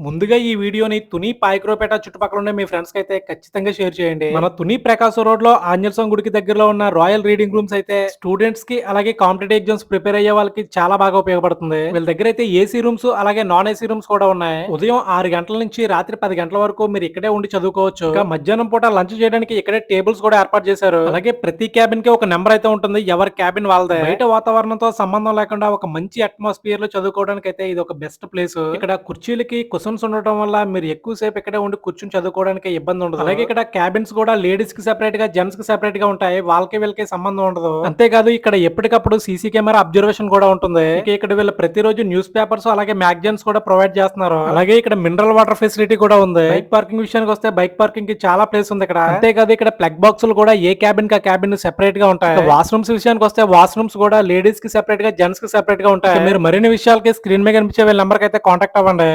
ముందుగా ఈ వీడియోని తుని పాయకరోపేట చుట్టుపక్కల ఉండే మీ ఫ్రెండ్స్ కి అయితే ఖచ్చితంగా షేర్ చేయండి. మన తుని ప్రకాశం రోడ్ లో ఆంజనేయ స్వామి గుడికి దగ్గరలో ఉన్న రాయల్ రీడింగ్ రూమ్స్ అయితే స్టూడెంట్స్ కి అలాగే కాంపిటేటివ్ ఎగ్జామ్స్ ప్రిపేర్ అయ్యే వాళ్ళకి చాలా బాగా ఉపయోగపడుతుంది. వీళ్ళ దగ్గర అయితే ఏసీ రూమ్స్ అలాగే నాన్ ఏసీ రూమ్స్ కూడా ఉన్నాయి. ఉదయం 6 గంటల నుంచి రాత్రి 10 గంటల వరకు మీరు ఇక్కడే ఉండి చదువుకోవచ్చు. ఇంకా మధ్యాహ్నం పూట లంచ్ చేయడానికి ఇక్కడే టేబుల్స్ కూడా ఏర్పాటు చేశారు. అలాగే ప్రతి క్యాబిన్ కి ఒక నెంబర్ అయితే ఉంటుంది. ఎవరి క్యాబిన్ వాళ్ళదే. బయట వాతావరణంతో సంబంధం లేకుండా ఒక మంచి అట్మాస్ఫియర్ లో చదువుకోవడానికి అయితే ఇది ఒక బెస్ట్ ప్లేస్. ఇక్కడ కుర్చీలకి కుషన్స్ ఉండటం వల్ల మీరు ఎక్కువ సేపు ఇక్కడే ఉండి కూర్చుని చదువుకోవడానికి ఇబ్బంది ఉండదు. అలాగే ఇక్కడ క్యాబిన్స్ కూడా లేడీస్ కి సెపరేట్ గా జెంట్స్ కి సెపరేట్ గా ఉంటాయి. వాళ్ళకి వీళ్ళకి సంబంధం ఉండదు. అంతేకాదు ఇక్కడ ఎప్పటికప్పుడు సీసీ కెమెరా అబ్జర్వేషన్ కూడా ఉంటుంది. ఇక్కడ వీళ్ళు ప్రతిరోజు న్యూస్ పేపర్స్ అలాగే మ్యాగజైన్స్ కూడా ప్రొవైడ్ చేస్తున్నారు. అలాగే ఇక్కడ మినరల్ వాటర్ ఫెసిలిటీ కూడా ఉంది. బైక్ పార్కింగ్ విషయానికి వస్తే బైక్ పార్కింగ్ కి చాలా ప్లేస్ ఉంది ఇక్కడ. అంతేకాదు ఇక్కడ ప్లగ్ బాక్సులు కూడా ఏ క్యాబిన్ కా క్యాబిన్ సెపరేట్ గా ఉంటాయి. వాష్రూమ్స్ విషయానికి వస్తే వాష్రూమ్స్ కూడా లేడీస్ కి సెపరేట్ గా జెంట్స్ కి సెపరేట్ గా ఉంటాయి. మీరు మరిన్ని విషయాలకి స్క్రీన్ మీద కనిపించే వీళ్ళ నెంబర్ కి అయితే కాంటాక్ట్ అవ్వండి.